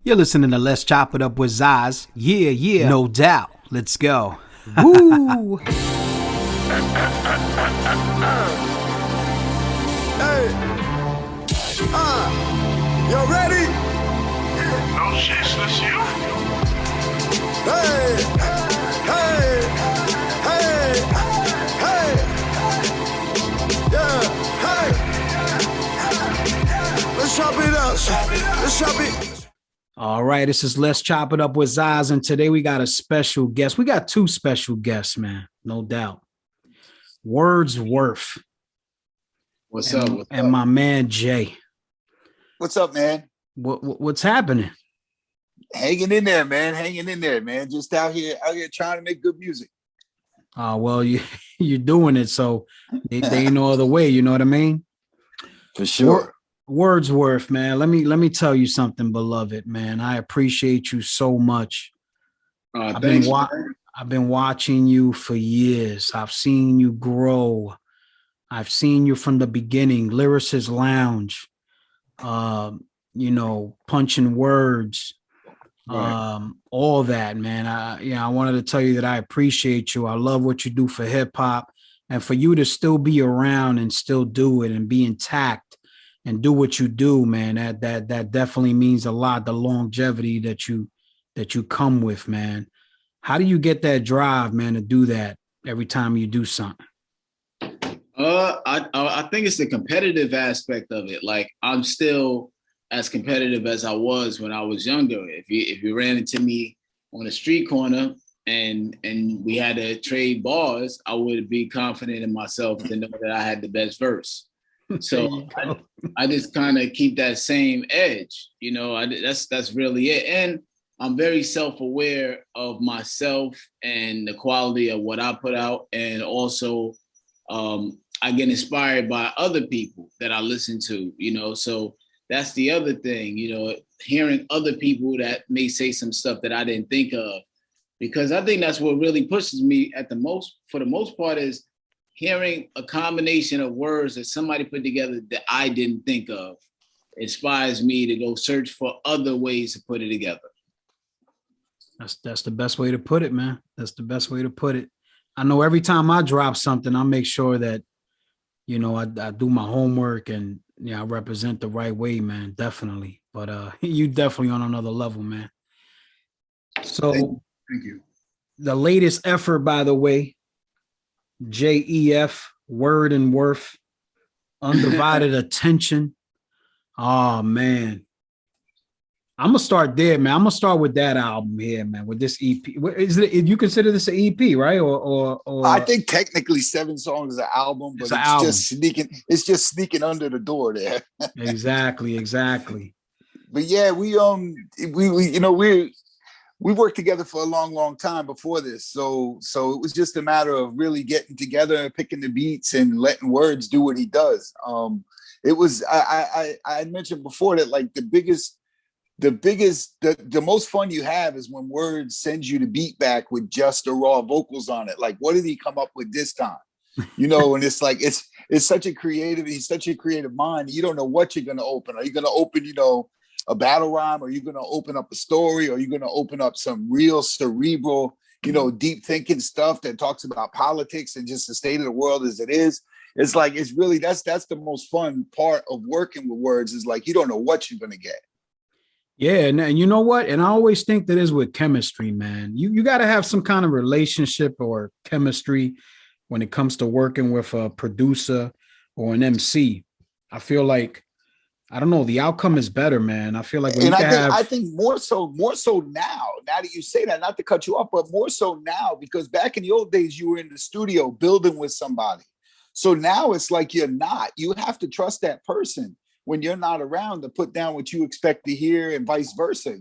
You're listening to Let's Chop It Up with Zaz. Yeah, yeah, no doubt. Let's go. Woo! Hey, you ready? No shit, that's you. Hey, hey, hey, hey, yeah, hey. Let's chop it up. Let's chop it. All right, this is Let's Chop It Up with Zaz, and today we got a special guest. We got two special guests, man, no doubt. Wordsworth. What's up? And my man Jay. What's up, man? What's happening? Hanging in there, man. Hanging in there, man. Just out here trying to make good music. Oh, well, you're doing it, so they ain't no other way. You know what I mean? For sure. Wordsworth, man. Let me tell you something, beloved, man. I appreciate you so much. I've been watching you for years. I've seen you grow. I've seen you from the beginning, Lyricist Lounge, punching words, right. All that, man. I wanted to tell you that I appreciate you. I love what you do for hip hop, and for you to still be around and still do it and be intact and do what you do, man. That definitely means a lot. The longevity that you come with, man. How do you get that drive, man, to do that every time you do something? I think it's the competitive aspect of it. Like, I'm still as competitive as I was when I was younger. If you ran into me on a street corner and we had to trade bars, I would be confident in myself to know that I had the best verse. So I just kind of keep that same edge, that's really it. And I'm very self-aware of myself and the quality of what I put out. And also I get inspired by other people that I listen to, so that's the other thing, hearing other people that may say some stuff that I didn't think of, because I think that's what really pushes me for the most part, is hearing a combination of words that somebody put together that I didn't think of inspires me to go search for other ways to put it together. That's the best way to put it, man. That's the best way to put it. I know every time I drop something, I make sure that, I do my homework and I represent the right way, man. Definitely. But you definitely on another level, man. So thank you. The latest effort, by the way, Jay-EF, Word and Worth, Undivided Attention. Oh, man. I'm going to start there, man. I'm going to start with that album here, man, with this EP. Is it, you consider this an EP, right? Or I think technically 7 songs is an album, but it's just sneaking under the door there. Exactly. But yeah, we worked together for a long time before this. So it was just a matter of really getting together and picking the beats and letting Words do what he does. It was, I mentioned before that, like, the most fun you have is when Words sends you the beat back with just the raw vocals on it. Like, what did he come up with this time? And it's like, it's such a creative, he's such a creative mind. You don't know what you're going to open. Are you going to open, a battle rhyme? Are you going to open up a story? Are you going to open up some real cerebral, deep thinking stuff that talks about politics and just the state of the world as it is? It's like, it's really, that's the most fun part of working with Words, is like, you don't know what you're going to get. Yeah, and you know what? And I always think that is with chemistry, man. You got to have some kind of relationship or chemistry when it comes to working with a producer or an MC. I feel like, I don't know, the outcome is better, man. I feel like I think more so now that you say that, not to cut you off, but more so now, because back in the old days, you were in the studio building with somebody. So now it's like you have to trust that person when you're not around to put down what you expect to hear, and vice versa,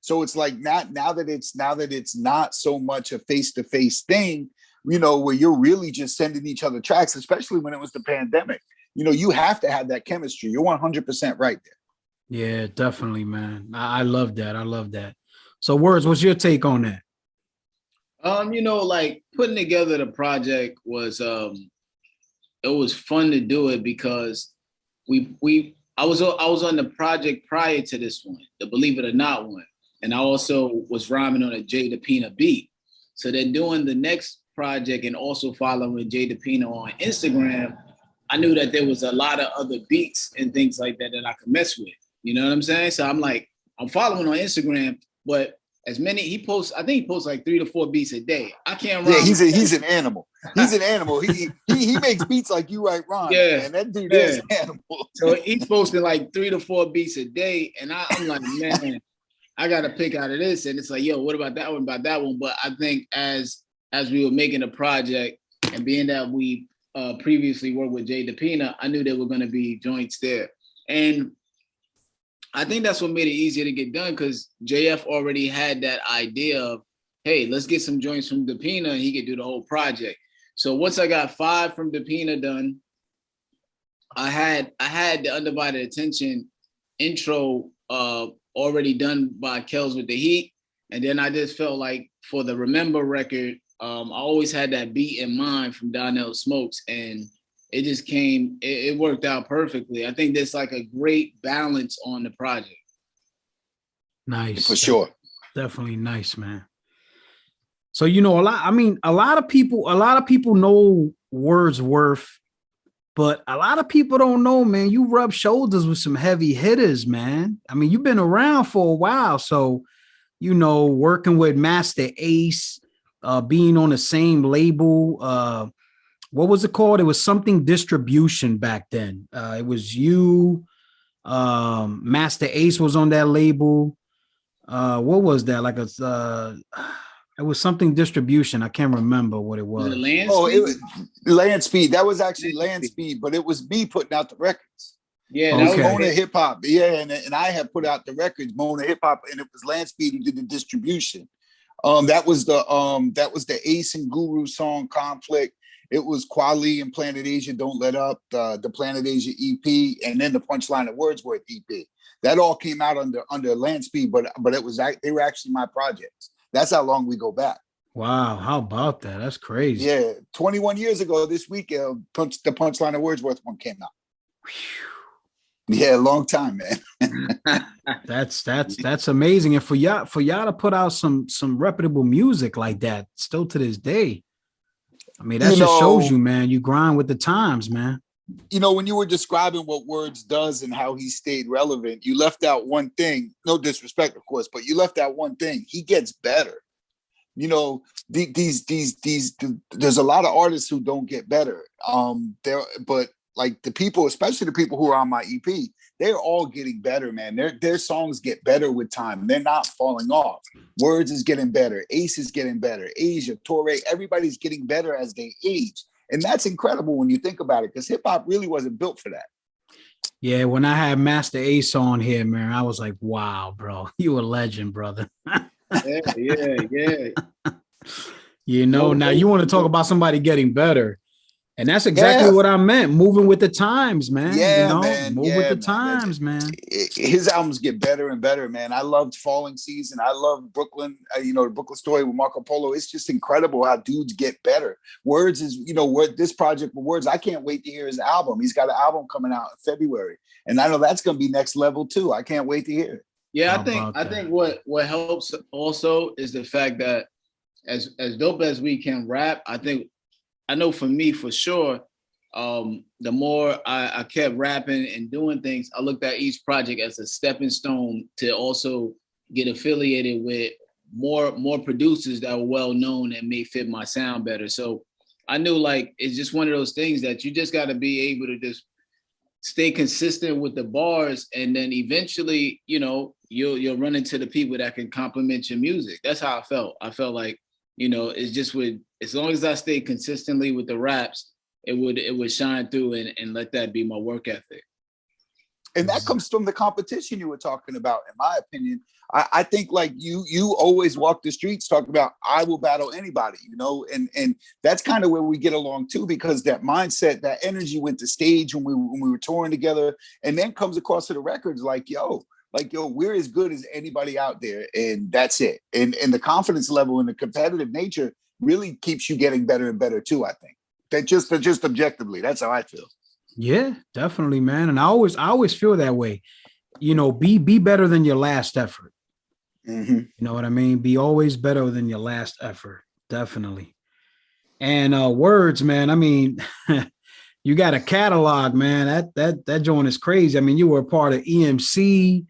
So it's like now that it's not so much a face-to-face thing, where you're really just sending each other tracks, especially when it was the pandemic. You have to have that chemistry. You're 100% right there. Yeah, definitely, man. I love that. So Words, what's your take on that? Like, putting together the project was, it was fun to do it because we I was on the project prior to this one, the Believe It or Not one, and I also was rhyming on a Jay DePina beat. So then doing the next project and also following Jay DePina on Instagram, I knew that there was a lot of other beats and things like that that I could mess with. You know what I'm saying? So I'm like, I'm following on Instagram, but as many he posts, I think he posts like 3 to 4 beats a day. I can't rhyme. Yeah, he's an animal. He's an animal. He makes beats like you write rhymes. Yeah, man. That dude is an animal. So he's posting like 3 to 4 beats a day, and I'm like, man, I got to pick out of this. And it's like, yo, what about that one? About that one? But I think as we were making a project, and being that we previously worked with Jay DePina, I knew there were going to be joints there, and I think that's what made it easier to get done, because JF already had that idea of, hey, let's get some joints from DePina and he could do the whole project. So once I got 5 from DePina done, I had the Undivided Attention intro already done by Kells with the Heat. And then I just felt like for the Remember record, I always had that beat in mind from Donnell Smokes, and it just came, it worked out perfectly. I think there's like a great balance on the project. Nice. For sure. Definitely nice, man. So, you know, a lot of people know Wordsworth, but a lot of people don't know, man, you rub shoulders with some heavy hitters, man. I mean, you've been around for a while. So, you know, working with Master Ace, being on the same label, what was it called? It was something distribution back then. It was you, Master Ace was on that label. What was that? Like it was something distribution. I can't remember what it was. Land Oh, Speed? it was Land Speed. That was actually Land Speed, but it was me putting out the records. Yeah, Okay. that was Mona Hip Hop. Yeah, and I had put out the records, Mona Hip Hop, and it was Land Speed who did the distribution. That was the Ace and Guru song Conflict. It was Kweli and Planet Asia Don't Let Up, the Planet Asia EP, and then the Punchline of Wordsworth EP. That all came out under Land Speed, but they were actually my projects. That's how long we go back. Wow, how about that? That's crazy. Yeah, 21 years ago this week, the Punchline of Wordsworth one came out. Yeah, long time, man. That's amazing. And for y'all to put out some reputable music like that still to this day. I mean, that just shows you, man, you grind with the times, man. You know, when you were describing what Words does and how he stayed relevant, you left out one thing. No disrespect, of course, but you left out one thing. He gets better. You know, there's a lot of artists who don't get better. But like the people, especially the people who are on my EP, they're all getting better, man. Their songs get better with time. They're not falling off. Words is getting better. Ace is getting better. Asia, Torre, everybody's getting better as they age. And that's incredible when you think about it, because hip hop really wasn't built for that. Yeah, when I had Master Ace on here, man, I was like, wow, bro, you a legend, brother. Yeah. You know, now you want to talk about somebody getting better. And that's exactly what I meant. Moving with the times, man. Yeah, you know? man. Move with the times, man. His albums get better and better, man. I loved Falling Season. I love Brooklyn, the Brooklyn Story with Marco Polo. It's just incredible how dudes get better. Words is, this project with Words, I can't wait to hear his album. He's got an album coming out in February. And I know that's going to be next level too. I can't wait to hear it. Yeah, I think what helps also is the fact that as dope as we can rap, I know for me, for sure, the more I kept rapping and doing things, I looked at each project as a stepping stone to also get affiliated with more producers that were well known and may fit my sound better. So I knew like it's just one of those things that you just got to be able to just stay consistent with the bars, and then eventually, you'll run into the people that can complement your music. That's how I felt. I felt like, it's just as long as I stayed consistently with the raps, it would shine through and let that be my work ethic. And that comes from the competition you were talking about, in my opinion. I think like you always walk the streets talking about, I will battle anybody, and that's kind of where we get along too, because that mindset, that energy went to stage when we were touring together, and then comes across to the records like, yo, we're as good as anybody out there, and that's it. And the confidence level and the competitive nature really keeps you getting better and better too, I think. That just objectively, that's how I feel. Yeah, definitely, man. And I always feel that way. Be better than your last effort. Mm-hmm. You know what I mean? Be always better than your last effort. Definitely. And words, man. I mean, you got a catalog, man. That joint is crazy. I mean, you were a part of EMC,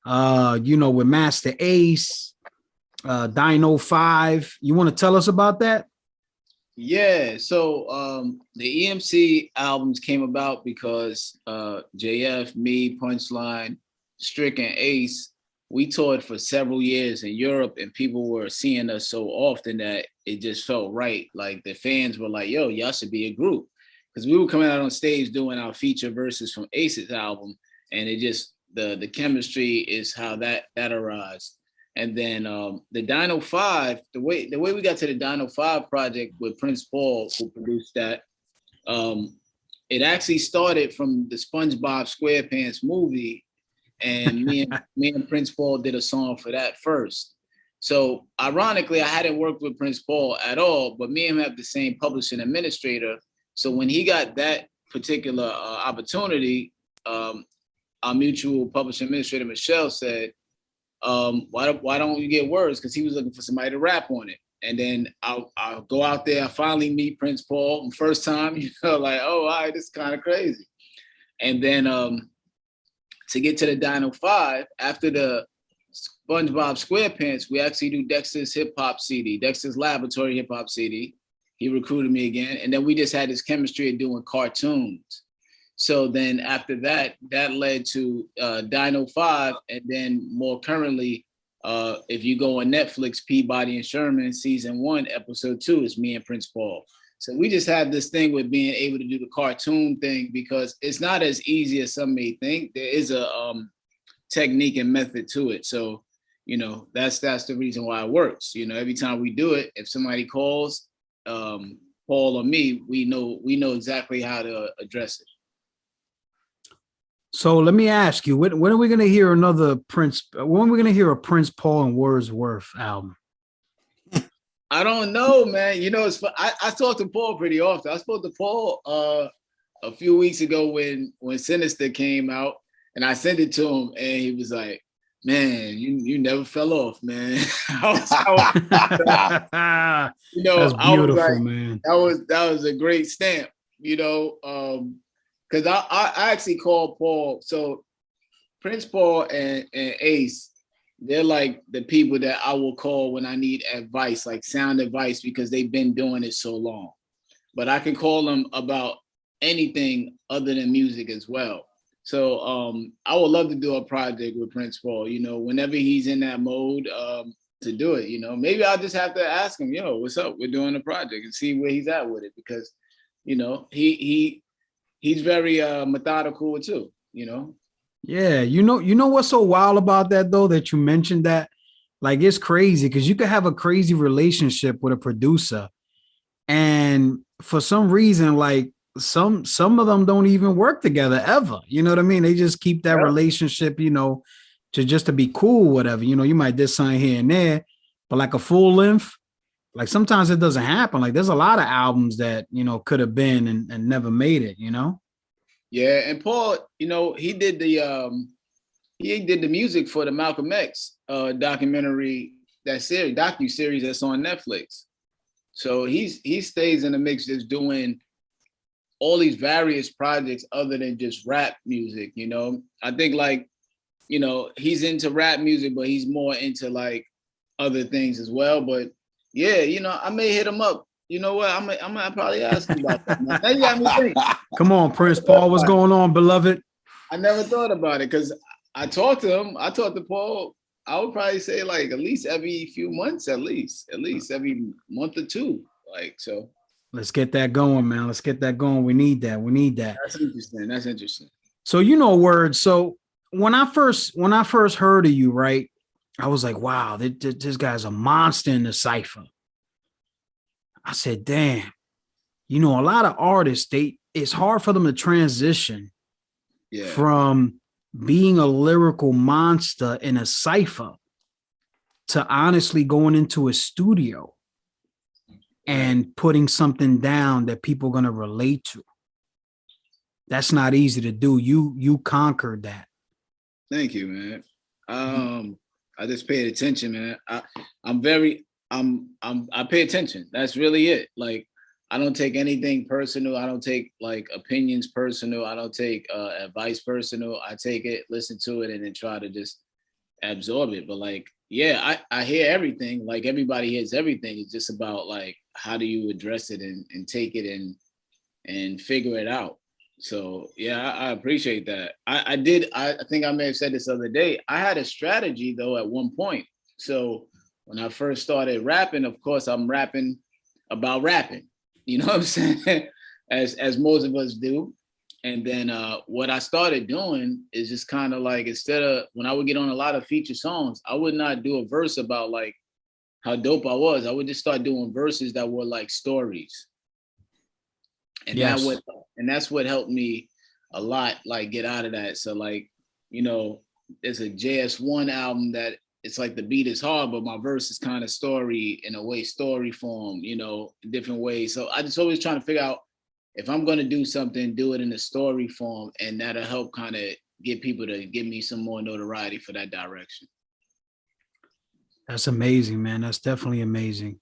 with Master Ace, Dino 5. You want to tell us about that? Yeah, so the EMC albums came about because JF, me, Punchline, Strick, and Ace, we toured for several years in Europe, and people were seeing us so often that it just felt right. Like the fans were like, yo, y'all should be a group. Because we were coming out on stage doing our feature verses from Ace's album, and it just, the chemistry is how that arose. And then the Dino 5, the way we got to the Dino 5 project with Prince Paul, who produced that, it actually started from the SpongeBob SquarePants movie, and me and Prince Paul did a song for that first. So ironically, I hadn't worked with Prince Paul at all, but me and him have the same publishing administrator. So when he got that particular opportunity, our mutual publishing administrator, Michelle, said, why don't you get Words? Because he was looking for somebody to rap on it. And then I'll go out there. I finally meet Prince Paul. First time, like, oh, all right, this is kind of crazy. And then to get to the Dino 5, after the SpongeBob SquarePants, we actually do Dexter's hip hop CD, Dexter's Laboratory hip hop CD. He recruited me again. And then we just had this chemistry of doing cartoons. So then after that led to Dino 5. And then more currently, if you go on Netflix, Peabody and Sherman, season 1, episode 2 is me and Prince Paul. So we just have this thing with being able to do the cartoon thing because it's not as easy as some may think. There is a technique and method to it. So, that's the reason why it works. Every time we do it, if somebody calls Paul or me, we know exactly how to address it. So let me ask you, when are we going to hear another Prince? When are we going to hear a Prince Paul and Wordsworth album? I don't know, man. It's fun. I talk to Paul pretty often. I spoke to Paul a few weeks ago when Sinister came out, and I sent it to him, and he was like, "Man, you never fell off, man." That's beautiful, man. That was a great stamp, because I actually called Paul. So Prince Paul and Ace, they're like the people that I will call when I need advice, like sound advice, because they've been doing it so long. But I can call them about anything other than music as well. So I would love to do a project with Prince Paul, whenever he's in that mode to do it, Maybe I'll just have to ask him, yo, what's up? We're doing a project and see where he's at with it because, he's very methodical too, Yeah, you know what's so wild about that though, that you mentioned that? Like it's crazy because you could have a crazy relationship with a producer, and for some reason, like some of them don't even work together ever. You know what I mean? They just keep that relationship, to be cool, whatever. You might do something here and there, but like a full length, like sometimes it doesn't happen. Like there's a lot of albums that could have been and never made it. Yeah, and Paul, he did the music for the Malcolm X documentary, that series, docu-series that's on Netflix. So he stays in the mix, just doing all these various projects other than just rap music. I think he's into rap music, but he's more into like other things as well. But yeah, I may hit him up. You know what? I'm gonna probably ask him about that. Now you got me think. Come on, Prince Paul, what's going on, beloved? I never thought about it because I talked to him. I talked to Paul. I would probably say like at least every few months, at least every month or two. Like so. Let's get that going, man. Let's get that going. We need that. That's interesting. So Words. So when I first heard of you, right, I was like, wow, this guy's a monster in the cipher. I said, damn, a lot of artists, it's hard for them to transition from being a lyrical monster in a cipher to honestly going into a studio and putting something down that people are going to relate to. That's not easy to do. You conquered that. Thank you, man. I just paid attention, man. I pay attention. That's really it. Like, I don't take anything personal. I don't take like opinions personal. I don't take advice personal. I take it, listen to it, and then try to just absorb it. But like, yeah, I hear everything. Like everybody hears everything. It's just about like, how do you address it and take it and figure it out. So yeah, I appreciate that. I think I may have said this other day. I had a strategy though at one point. So when I first started rapping, of course I'm rapping about rapping. You know what I'm saying? As most of us do. And then what I started doing is just kind of like, instead of when I would get on a lot of feature songs, I would not do a verse about like how dope I was. I would just start doing verses that were like stories. And Yes. that's what helped me a lot, like get out of that. So like, you know, there's a JS1 album that it's like the beat is hard, but my verse is kind of story in a way, story form, you know, in different ways. So I just always trying to figure out if I'm going to do something, do it in a story form, and that'll help kind of get people to give me some more notoriety for that direction. That's amazing, man. That's definitely amazing.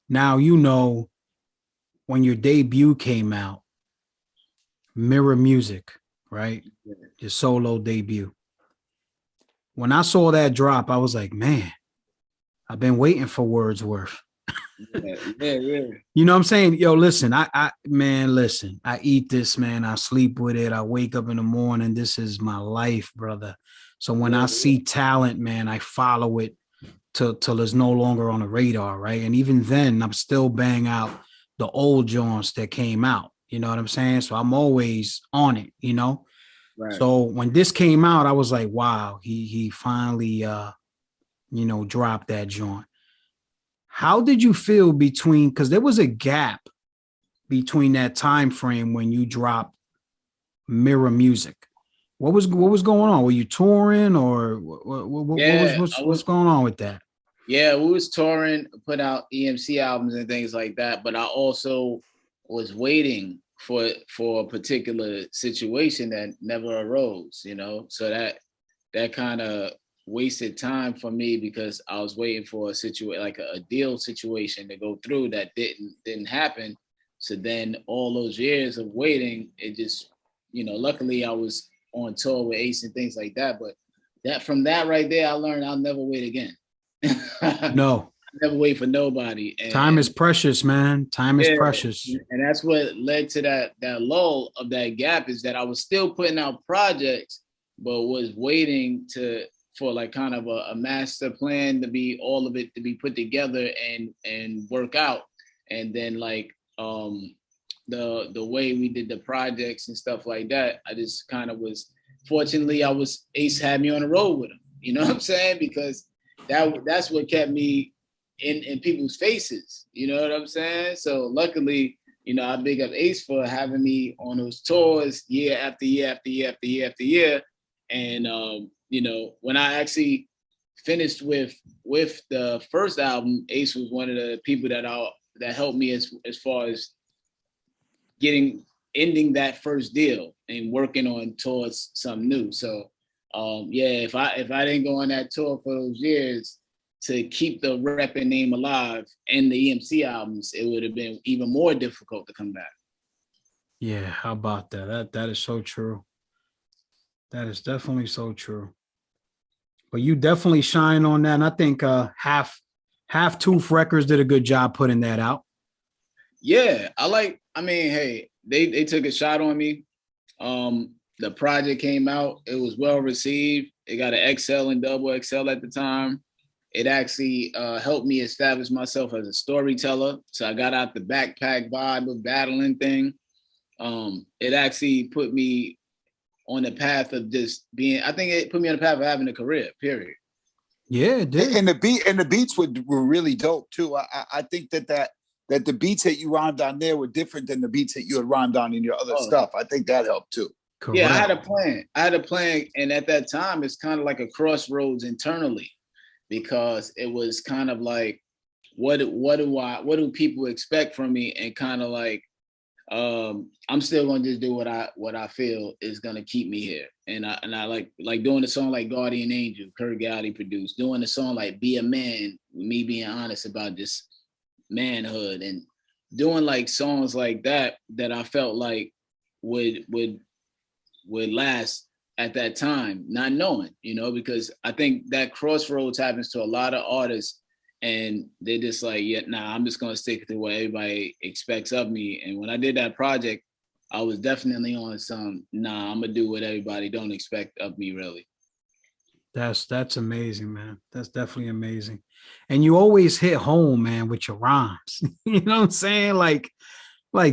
Now, you know, when your debut came out, Mirror Music, right? Your solo debut. When I saw that drop, I was like, man, I've been waiting for Wordsworth. Yeah. You know what I'm saying? Yo, listen, listen, I eat this, man. I sleep with it. I wake up in the morning. This is my life, brother. So when I see talent, man, I follow it till it's no longer on the radar, right? And even then, I'm still bang out the old Jones that came out. You know what I'm saying? So I'm always on it, you know? Right. So when this came out, I was like, wow, he finally dropped that joint. How did you feel between, because there was a gap between that time frame when you dropped Mirror Music? What was going on? Were you touring, or what's going on with that? Yeah, we was touring, put out EMC albums and things like that, but I also was waiting for a particular situation that never arose, you know? So that kind of wasted time for me, because I was waiting for a situation, like a deal situation to go through that didn't happen. So then all those years of waiting, it just, you know, luckily I was on tour with Ace and things like that. But from that right there, I learned I'll never wait again. No. I never wait for nobody. And time is precious, man. Time is precious. And that's what led to that lull of that gap, is that I was still putting out projects, but was waiting for like kind of a master plan to be all of it to be put together and work out. And then like the way we did the projects and stuff like that, I just kind of was, fortunately Ace had me on the road with him. You know what I'm saying? Because that's what kept me in people's faces. You know what I'm saying? So luckily, you know, I big up Ace for having me on those tours year after year after year after year after year. And you know, when I actually finished with the first album, Ace was one of the people that helped me as far as ending that first deal and working on towards something new. So if I didn't go on that tour for those years to keep the rep and name alive and the EMC albums, it would have been even more difficult to come back. Yeah, how about that? That is so true. That is definitely so true. But you definitely shine on that. And I think Half Tooth Records did a good job putting that out. Yeah, hey, they took a shot on me. The project came out. It was well received. It got an XL and double XL at the time. It actually helped me establish myself as a storyteller. So I got out the backpack vibe of battling thing. It actually put me on the path of just being, I think it put me on the path of having a career, period. Yeah, it did. And the beats were really dope too. I think that the beats that you rhymed on there were different than the beats that you had rhymed on in your other stuff. I think that helped too. Correct. Yeah, I had a plan. And at that time, it's kind of like a crossroads internally, because it was kind of like, what do people expect from me? And kind of like, I'm still gonna just do what I feel is gonna keep me here. And I like doing a song like Guardian Angel, Kurt Gowdy produced, doing a song like Be a Man, me being honest about just manhood, and doing like songs like that I felt like would last at that time, not knowing, because I think that crossroads happens to a lot of artists. And they're just like, yeah, nah, I'm just gonna stick to what everybody expects of me. And when I did that project, I was definitely on some, nah, I'm gonna do what everybody don't expect of me, really. That's amazing, man. That's definitely amazing. And you always hit home, man, with your rhymes. You know what I'm saying? Like,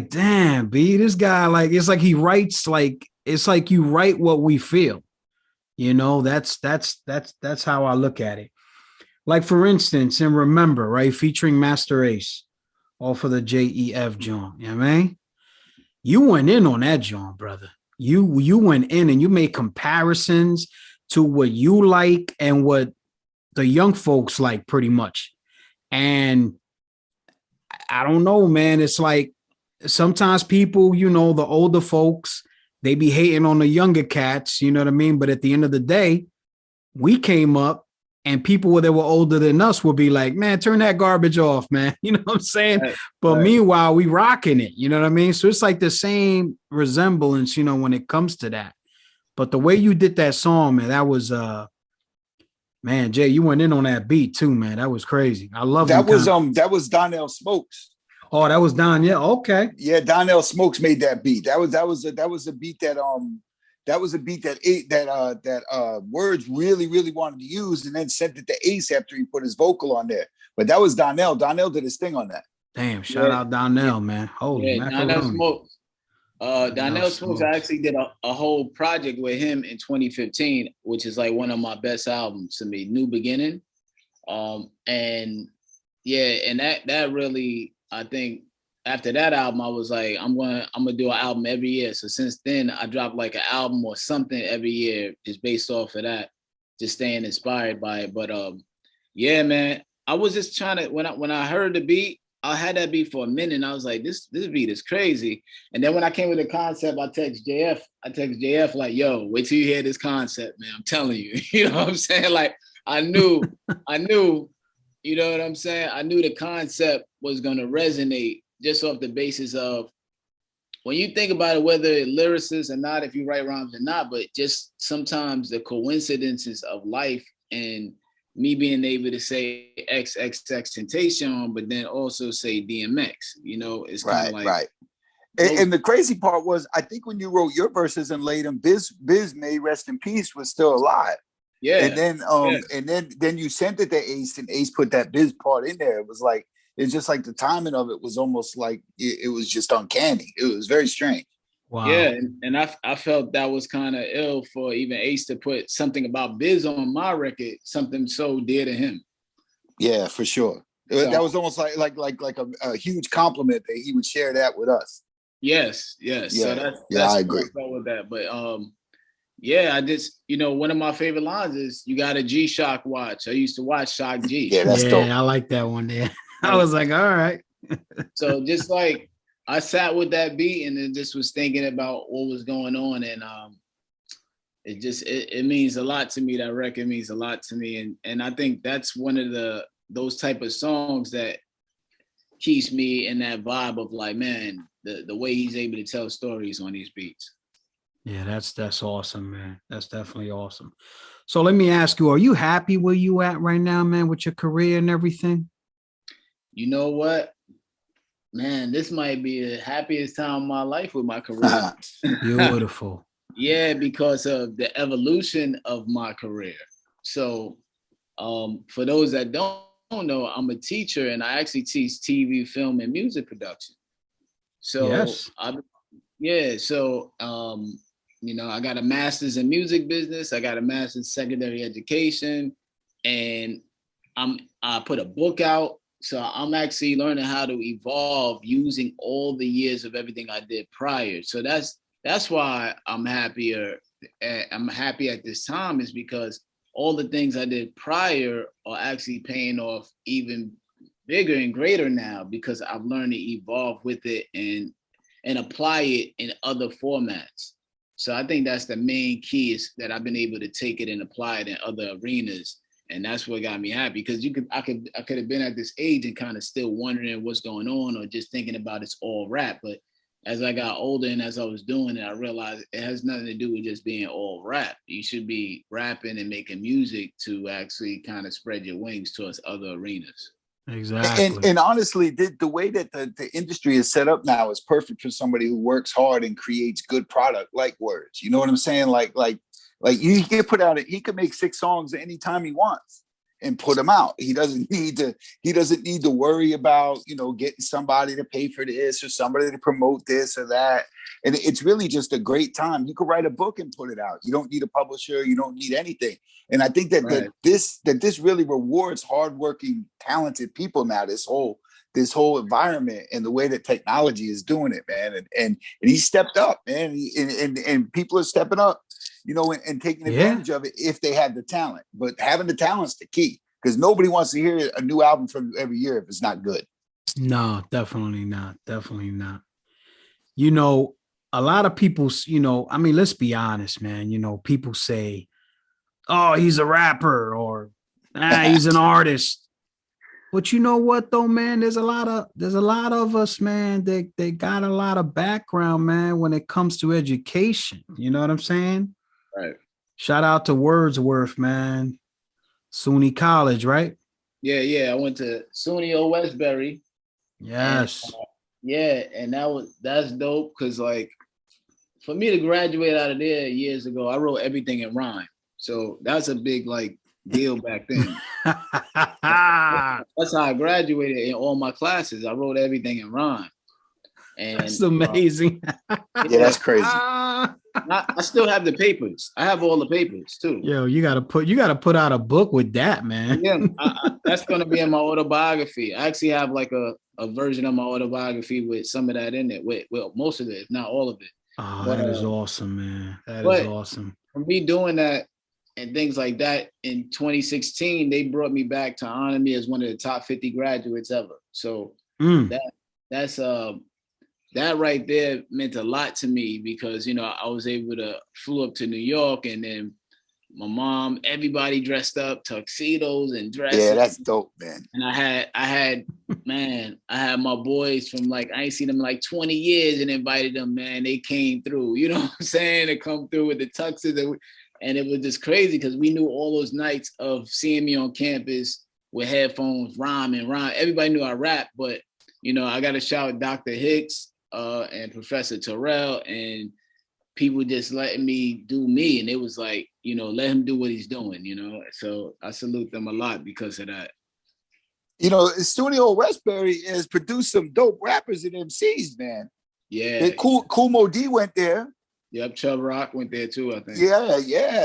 damn, B, this guy, like, it's like he writes, like, it's like you write what we feel. That's how I look at it. Like, for instance, and Remember, right, featuring Master Ace, off of the Jay-EF joint. You know what I mean? You went in on that joint, brother. You went in and you made comparisons to what you like and what the young folks like, pretty much. And I don't know, man. It's like sometimes people, the older folks, they be hating on the younger cats, you know what I mean? But at the end of the day, we came up and people that were older than us would be like, man, turn that garbage off, man. You know what I'm saying? Right. But Right. Meanwhile, we rocking it. You know what I mean? So it's like the same resemblance, when it comes to that. But the way you did that song, man, that was, man, Jay, you went in on that beat too, man. That was crazy. I love that was Donnell Smokes. Oh, that was Don. Yeah. Okay. Yeah, Donnell Smokes made that beat. That was a beat that Words really wanted to use, and then sent it to Ace after he put his vocal on there. But that was Donnell. Donnell did his thing on that. Damn, shout out Donnell, man. Holy macaroni. Donnell Smokes. Donnell Smokes, I actually did a whole project with him in 2015, which is like one of my best albums to me, New Beginning. And that really, I think after that album, I was like, I'm gonna do an album every year. So since then, I dropped like an album or something every year, just based off of that, just staying inspired by it. But yeah, man, I was just trying to, when I heard the beat, I had that beat for a minute, and I was like, this beat is crazy. And then when I came with the concept, I text JF like, yo, wait till you hear this concept, man. I'm telling you. You know what I'm saying? Like, I knew, you know what I'm saying? I knew the concept was gonna resonate just off the basis of, when you think about it, whether lyricists or not, if you write rhymes or not, but just sometimes the coincidences of life and me being able to say XXX Temptation, but then also say DMX, it's kind of like. Right. And the crazy part was, I think when you wrote your verses and laid them, Biz May rest in peace was still alive. Yeah. And then you sent it to Ace, and Ace put that Biz part in there. It was like, it's just like the timing of it was almost like it was just uncanny. It was very strange. Wow. Yeah, and I felt that was kind of ill for even Ace to put something about Biz on my record, something so dear to him. Yeah, for sure. So, that was almost like a huge compliment that he would share that with us. Yes. Yeah, So that's I agree. I felt with that. But yeah, I just, one of my favorite lines is, you got a G-Shock watch. I used to watch Shock G. Yeah, that's dope. I like that one there. I was like, all right. So just like, I sat with that beat and then just was thinking about what was going on. And it means a lot to me. That record means a lot to me. And I think that's one of those type of songs that keeps me in that vibe of like, man, the way he's able to tell stories on these beats. Yeah, that's awesome, man. That's definitely awesome. So let me ask you, are you happy where you at right now, man, with your career and everything? You know what? Man, this might be the happiest time of my life with my career. Beautiful. Yeah, because of the evolution of my career. So for those that don't know, I'm a teacher, and I actually teach TV, film, and music production. So yes. I got a master's in music business. I got a master's in secondary education, and I put a book out. So I'm actually learning how to evolve using all the years of everything I did prior. So that's why I'm happier. I'm happy at this time, is because all the things I did prior are actually paying off even bigger and greater now, because I've learned to evolve with it and and apply it in other formats. So I think that's the main key, is that I've been able to take it and apply it in other arenas. And that's what got me happy, because I could have been at this age and kind of still wondering what's going on, or just thinking about it's all rap. But as I got older and as I was doing it, I realized it has nothing to do with just being all rap. You should be rapping and making music to actually kind of spread your wings towards other arenas. Exactly. And honestly, the way that the industry is set up now is perfect for somebody who works hard and creates good product like Words. You know what I'm saying? Like you can put out he could make 6 songs anytime he wants and put them out. He doesn't need to worry about, getting somebody to pay for this or somebody to promote this or that. And it's really just a great time. You could write a book and put it out. You don't need a publisher. You don't need anything. And I think that this really rewards hardworking, talented people now. This whole environment and the way that technology is doing it, man. And he stepped up, man. And people are stepping up, and taking advantage of it if they have the talent. But having the talent's the key, because nobody wants to hear a new album from every year if it's not good. No, definitely not. Definitely not. A lot of people, let's be honest, man. People say, oh, he's a rapper, or he's an artist. But you know what though, man? There's a lot of us, man, they got a lot of background, man, when it comes to education. You know what I'm saying? Right. Shout out to Wordsworth, man. SUNY College, right? Yeah. I went to SUNY Old Westbury. Yes. And that's dope, because like for me to graduate out of there years ago, I wrote everything in rhyme. So that's a big deal back then. That's how I graduated in all my classes. I wrote everything in rhyme. And that's amazing. Yeah, that's crazy. I still have the papers. I have all the papers too. Yo, you gotta put out a book with that, man. Yeah, that's gonna be in my autobiography. I actually have like a version of my autobiography with some of that in it. Well, most of it, if not all of it. Oh, that is awesome, man. That is awesome. For me doing that and things like that in 2016, they brought me back to honor me as one of the top 50 graduates ever. So that right there meant a lot to me, because I was able to flew up to New York, and then my mom, everybody dressed up, tuxedos and dresses. Yeah, that's dope, man. And I had my boys from I ain't seen them in 20 years, and invited them, man. They came through, you know what I'm saying? They come through with the tuxes, and it was just crazy, because we knew all those nights of seeing me on campus with headphones, rhyme. Everybody knew I rap, but I got to shout out Dr. Hicks and Professor Terrell, and people just letting me do me. And it was let him do what he's doing, So I salute them a lot because of that. Studio Westbury has produced some dope rappers and MCs, man. Yeah. Cool Mo D went there. Yep, Chubb Rock went there too, I think. Yeah.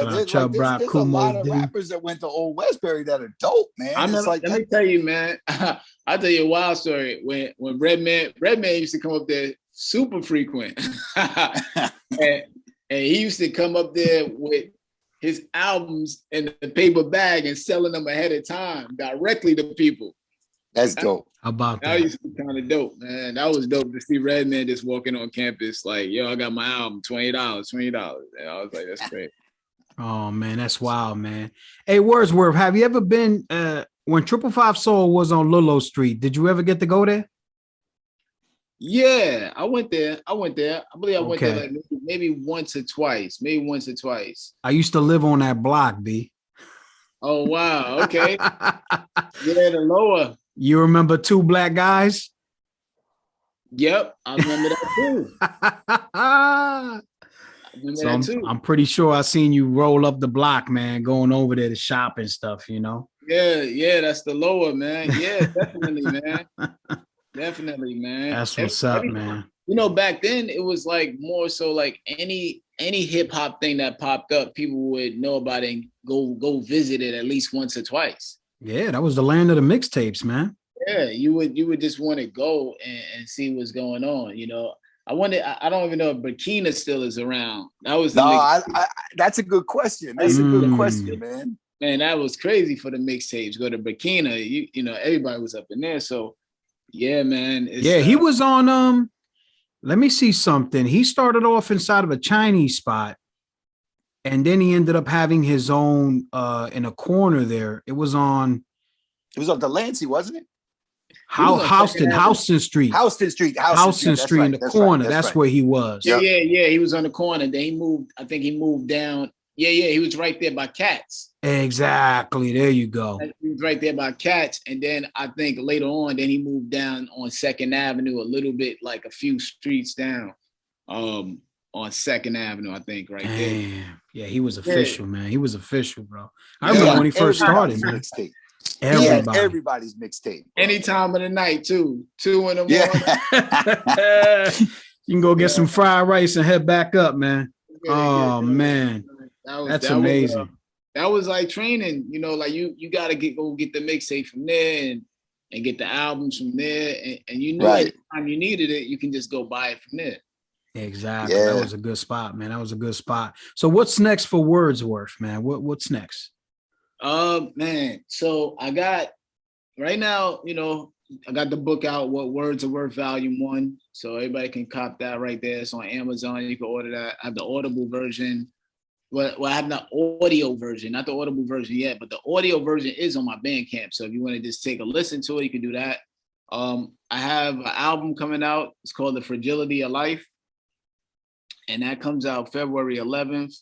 There's Chubb Rock, a lot of rappers that went to Old Westbury that are dope, man. Let me tell you, man. I'll tell you a wild story. When Redman used to come up there super frequent. and he used to come up there with his albums in the paper bag and selling them ahead of time directly to people. That's dope. How about that? That used to be kind of dope, man. That was dope to see Redman just walking on campus yo, I got my album, $20. And I was like, that's great. Oh, man, that's wild, man. Hey, Wordsworth, have you ever been, when 555 Soul was on Lilo Street, did you ever get to go there? Yeah, I went there. I believe I went there maybe once or twice. I used to live on that block, B. Oh, wow. Okay. Yeah, the lower. You remember Two Black Guys? Yep, I remember that too. I'm pretty sure I seen you roll up the block, man, going over there to shop and stuff, Yeah, that's the lower, man. Yeah, definitely, man. Definitely, man. That's what's up, man. Back then it was more so any hip hop thing that popped up, people would know about it and go visit it at least once or twice. Yeah, that was the land of the mixtapes, man. Yeah, you would just want to go and see what's going on. I don't even know if Burkina still is around. That was that's a good question. That's a good question, man. Man, that was crazy for the mixtapes. Go to Burkina, everybody was up in there. So yeah, man. He was on let me see something. He started off inside of a Chinese spot, and then he ended up having his own in a corner there. It was on Delancey, wasn't it? Houston Street. Houston Street In the corner. That's where he was. Yeah. He was on the corner. Then he moved. I think he moved down. Yeah. He was right there by Cats. Exactly. There you go. He was right there by Cats. And then I think later on, then he moved down on 2nd Avenue a little bit, like a few streets down. On 2nd Avenue, I think, right there. Yeah, he was official, man. He was official, bro. I remember when he first started, man. Everybody's mixtape. Any time of the night, too. 2 in the morning. You can go get some fried rice and head back up, man. Man. That's amazing. That was like training, you know, like you got to go get the mixtape from there and get the albums from there. And you knew anytime you needed it, you can just go buy it from there. Exactly. Yeah. That was a good spot, man. That was a good spot. So what's next for Wordsworth, man? What's next? Man. So I got right now, you know, I got the book out, What Words Are Worth, Volume 1. So everybody can cop that right there. It's on Amazon. You can order that. I have the Audible version. Well, I have the audio version, not the Audible version yet, but the audio version is on my Bandcamp. So if you want to just take a listen to it, you can do that. I have an album coming out. It's called The Fragility of Life. And that comes out February 11th.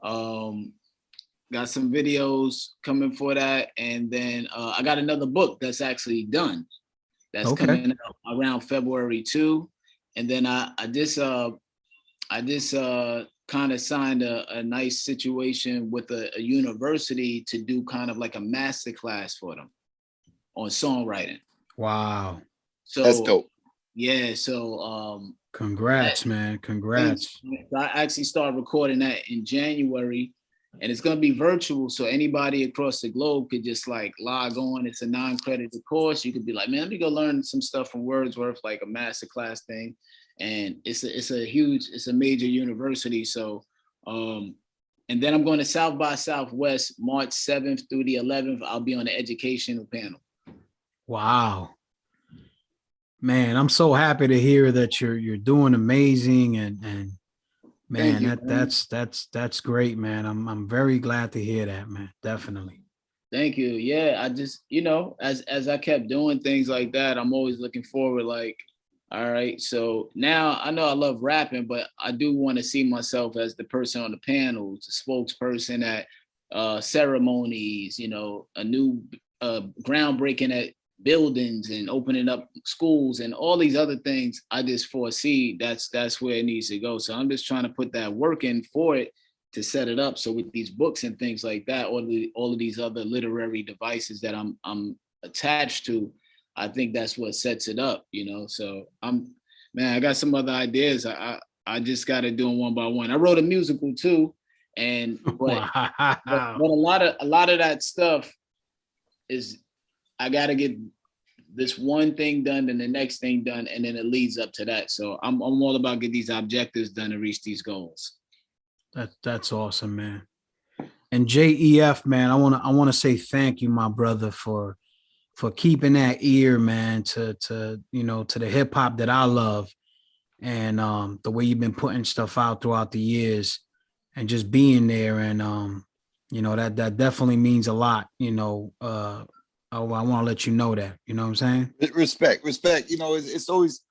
Got some videos coming for that. And then I got another book that's actually done. That's coming out around February 2. And then I just kind of signed a nice situation with a university to do kind of like a master class for them on songwriting. Wow. So that's dope. Yeah. So congrats, man. Congrats. I actually started recording that in January, and it's going to be virtual. So anybody across the globe could just like log on. It's a non-credited course. You could be like, man, let me go learn some stuff from Wordsworth, like a master class thing. And it's a major university. So, and then I'm going to South by Southwest, March 7th through the 11th. I'll be on the educational panel. Wow. Man, I'm so happy to hear that you're doing amazing and man, that's great, man. I'm very glad to hear that, man. Definitely. Thank you. Yeah, I just, you know, as I kept doing things like that, I'm always looking forward, like, all right, so now I know I love rapping, but I do want to see myself as the person on the panels, the spokesperson at ceremonies, you know, a new groundbreaking at buildings and opening up schools and all these other things. I just foresee that's where it needs to go. So I'm just trying to put that work in for it to set it up. So with these books and things like that, all of these other literary devices that I'm attached to, I think that's what sets it up, you know. So I got some other ideas. I just got to do them one by one. I wrote a musical too, but a lot of that stuff is I got to get this one thing done and the next thing done, and then it leads up to that. So I'm all about getting these objectives done to reach these goals. That's awesome, man. And Jay-EF, man, I want to say thank you, my brother, for keeping that ear, man, to you know, to the hip hop that I love, and the way you've been putting stuff out throughout the years, and just being there, and you know, that definitely means a lot. You know, I want to let you know that. You know what I'm saying? Respect. You know, it's always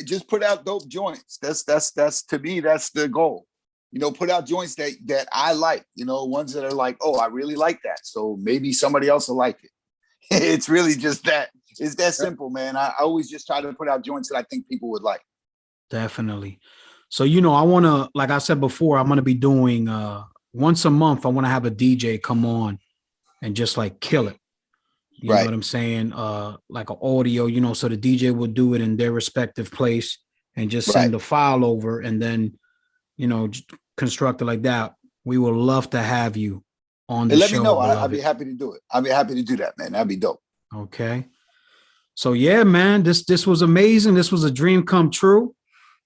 just put out dope joints. That's to me, that's the goal. You know, put out joints that I like. You know, ones that are like, oh, I really like that, so maybe somebody else will like it. It's really just that. It's that simple, man. I always just try to put out joints that I think people would like. Definitely. So, you know, I want to, like I said before, I'm going to be doing once a month. I want to have a DJ come on and just like kill it. You know what I'm saying? Like an audio, you know, so the DJ will do it in their respective place and just send the file over, and then, you know, construct it like that. We would love to have you on the show. Let me know. I'll be happy to do it. I'll be happy to do that, man. That'd be dope. Okay. So yeah, man, this was amazing. This was a dream come true.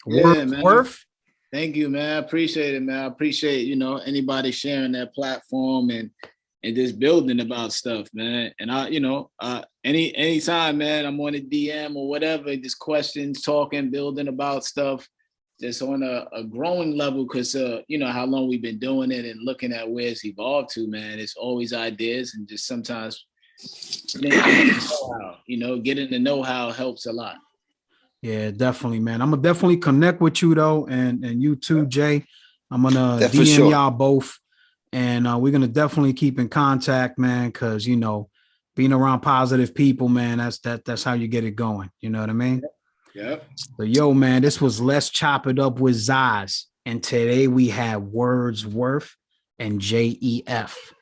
Yeah, Worth. Thank you, man. I appreciate it, man. I appreciate, you know, anybody sharing their platform and and just building about stuff, man. And I, you know, anytime, man, I'm on a DM or whatever, just questions, talking, building about stuff, just on a growing level, because you know how long we've been doing it and looking at where it's evolved to, man. It's always ideas, and just sometimes, you know, getting the know-how helps a lot. Yeah, definitely, man. I'm gonna definitely connect with you though, and you too, Jay. I'm gonna DM y'all both, and we're gonna definitely keep in contact, man. Because you know, being around positive people, man, that's how you get it going. You know what I mean? Yeah. So, yo, man, this was Let's Chop It Up with Zaz, and today we have Wordsworth and Jay-EF.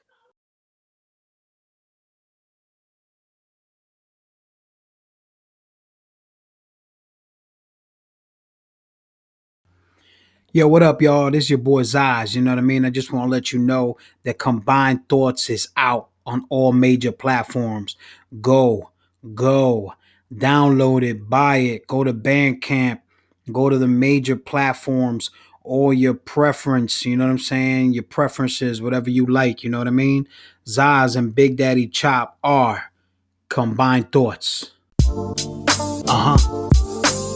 Yo, what up, y'all? This is your boy Zaz. You know what I mean? I just want to let you know that Combined Thoughts is out on all major platforms. Go, download it, buy it, go to Bandcamp, go to the major platforms, all your preference, you know what I'm saying? Your preferences, whatever you like, you know what I mean? Zaz and Big Daddy Chop are Combined Thoughts.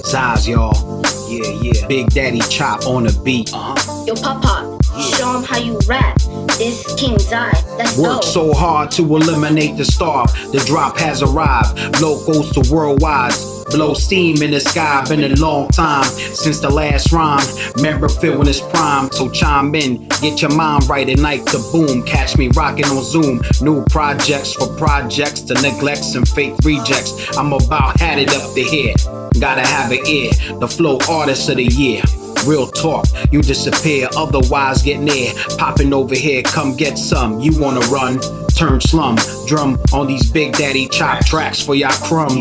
Zaz, y'all. Yeah. Big Daddy Chop on the beat. Yo, Papa, show him how you rap. This King's Eye. Let's Work so hard to eliminate the starve. The drop has arrived. Locals to worldwide. Blow steam in the sky. Been a long time since the last rhyme. Remember feeling it's prime. So chime in. Get your mind right at night to boom. Catch me rocking on Zoom. New projects for projects. The neglects and fake rejects. I'm about had it up to here. Gotta have an ear. The flow artist of the year. Real talk, you disappear, otherwise get near. Popping over here, come get some. You wanna run, turn slum. Drum on these Big Daddy Chop tracks for y'all crumb.